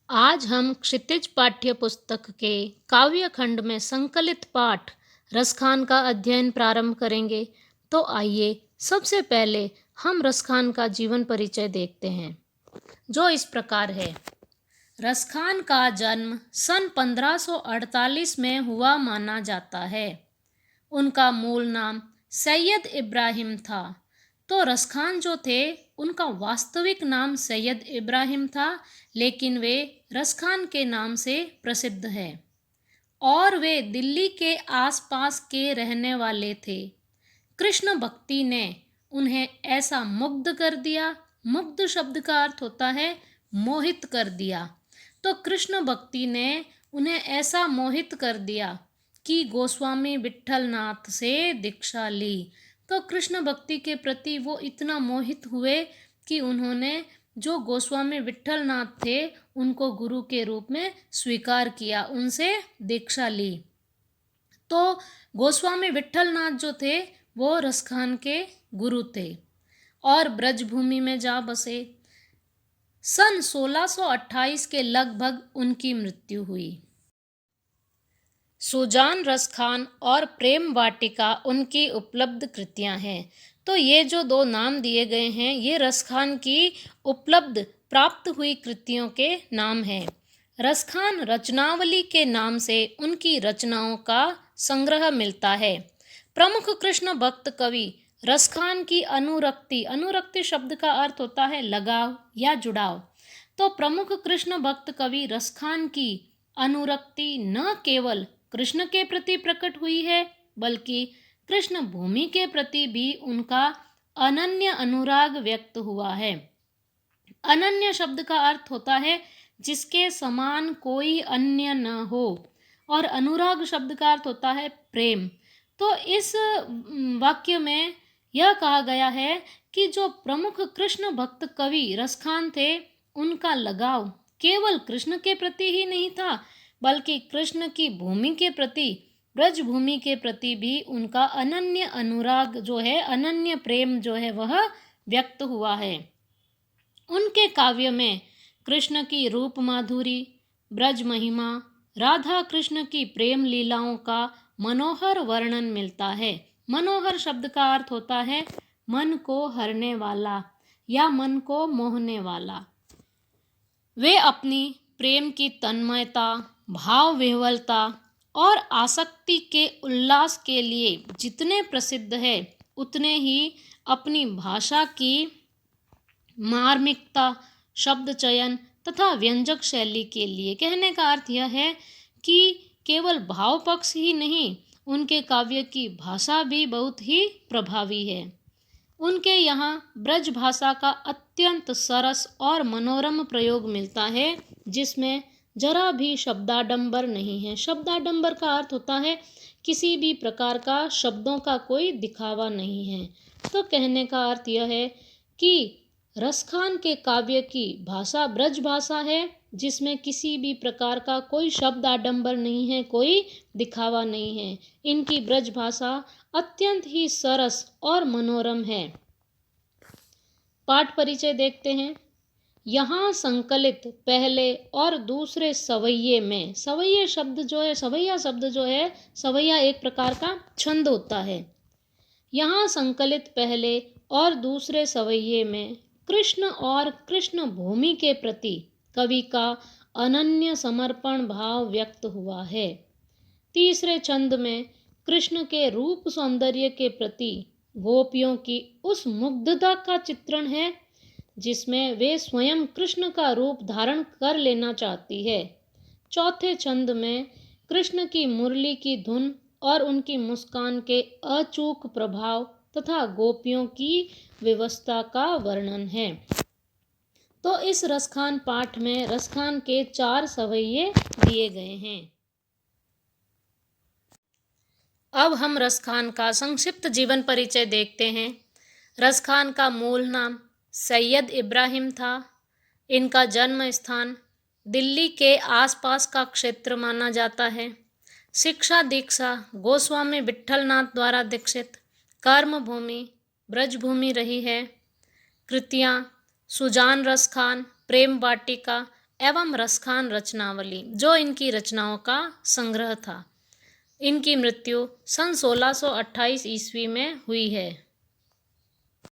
आज हम क्षितिज पाठ्य पुस्तक के काव्य खंड में संकलित पाठ रसखान का अध्ययन प्रारंभ करेंगे। तो आइए सबसे पहले हम रसखान का जीवन परिचय देखते हैं, जो इस प्रकार है। रसखान का जन्म सन 1548 में हुआ माना जाता है। उनका मूल नाम सैयद इब्राहिम था। तो रसखान जो थे उनका वास्तविक नाम सैयद इब्राहिम था, लेकिन वे रसखान के नाम से प्रसिद्ध है और वे दिल्ली के आसपास के रहने वाले थे। कृष्ण भक्ति ने उन्हें ऐसा मुग्ध कर दिया। मुग्ध शब्द का अर्थ होता है मोहित कर दिया। तो कृष्ण भक्ति ने उन्हें ऐसा मोहित कर दिया कि गोस्वामी विट्ठलनाथ से दीक्षा ली। तो कृष्ण भक्ति के प्रति वो इतना मोहित हुए कि उन्होंने जो गोस्वामी विट्ठलनाथ थे उनको गुरु के रूप में स्वीकार किया, उनसे दीक्षा ली। तो गोस्वामी विट्ठलनाथ जो थे वो रसखान के गुरु थे और ब्रजभूमि में जा बसे। सन 1628 के लगभग उनकी मृत्यु हुई। सुजान रसखान और प्रेम वाटिका उनकी उपलब्ध कृतियां हैं। तो ये जो दो नाम दिए गए हैं ये रसखान की उपलब्ध प्राप्त हुई कृतियों के नाम हैं। रसखान रचनावली के नाम से उनकी रचनाओं का संग्रह मिलता है। प्रमुख कृष्ण भक्त कवि रसखान की अनुरक्ति, अनुरक्ति शब्द का अर्थ होता है लगाव या जुड़ाव। तो प्रमुख कृष्ण भक्त कवि रसखान की अनुरक्ति न केवल कृष्ण के प्रति प्रकट हुई है, बल्कि कृष्ण भूमि के प्रति भी उनका अनन्य अनुराग व्यक्त हुआ है। अनन्य शब्द का अर्थ होता है जिसके समान कोई अन्य न हो, और अनुराग शब्द का अर्थ होता है प्रेम। तो इस वाक्य में यह कहा गया है कि जो प्रमुख कृष्ण भक्त कवि रसखान थे उनका लगाव केवल कृष्ण के प्रति ही नहीं था, बल्कि कृष्ण की भूमि के प्रति, ब्रज भूमि के प्रति भी उनका अनन्य अनुराग जो है, अनन्य प्रेम जो है वह व्यक्त हुआ है। उनके काव्य में कृष्ण की रूप माधुरी, ब्रज महिमा, राधा कृष्ण की प्रेम लीलाओं का मनोहर वर्णन मिलता है। मनोहर शब्द का अर्थ होता है मन को हरने वाला या मन को मोहने वाला। वे अपनी प्रेम की तन्मयता, भाव विह्वलता और आसक्ति के उल्लास के लिए जितने प्रसिद्ध है, उतने ही अपनी भाषा की मार्मिकता, शब्द चयन तथा व्यंजक शैली के लिए। कहने का अर्थ यह है कि केवल भाव पक्ष ही नहीं, उनके काव्य की भाषा भी बहुत ही प्रभावी है। उनके यहाँ ब्रज भाषा का अत्यंत सरस और मनोरम प्रयोग मिलता है, जिसमें जरा भी शब्दाडंबर नहीं है। शब्दाडंबर का अर्थ होता है किसी भी प्रकार का शब्दों का कोई दिखावा नहीं है। तो कहने का अर्थ यह है कि रसखान के काव्य की भाषा ब्रज भाषा है, जिसमें किसी भी प्रकार का कोई शब्द आडंबर नहीं है, कोई दिखावा नहीं है। इनकी ब्रज भाषा अत्यंत ही सरस और मनोरम है। पाठ परिचय देखते हैं। यहाँ संकलित पहले और दूसरे सवैये में, सवैये शब्द जो है, सवैया शब्द जो है, सवैया एक प्रकार का छंद होता है। यहाँ संकलित पहले और दूसरे सवैये में कृष्ण और कृष्ण भूमि के प्रति कवि का अनन्य समर्पण भाव व्यक्त हुआ है। तीसरे छंद में कृष्ण के रूप सौंदर्य के प्रति गोपियों की उस मुग्धता का चित्रण है जिसमें वे स्वयं कृष्ण का रूप धारण कर लेना चाहती है। चौथे छंद में कृष्ण की मुरली की धुन और उनकी मुस्कान के अचूक प्रभाव तथा गोपियों की व्यवस्था का वर्णन है। तो इस रसखान पाठ में रसखान के 4 सवैये दिए गए हैं। अब हम रसखान का संक्षिप्त जीवन परिचय देखते हैं। रसखान का मूल नाम सैयद इब्राहिम था। इनका जन्म स्थान दिल्ली के आसपास का क्षेत्र माना जाता है। शिक्षा दीक्षा गोस्वामी विट्ठलनाथ द्वारा दीक्षित। कर्म भूमि ब्रजभूमि रही है। कृतियाँ सुजान रसखान, प्रेम वाटिका, एवं रसखान रचनावली, जो इनकी रचनाओं का संग्रह था। इनकी मृत्यु सन 1628 ईस्वी में हुई है।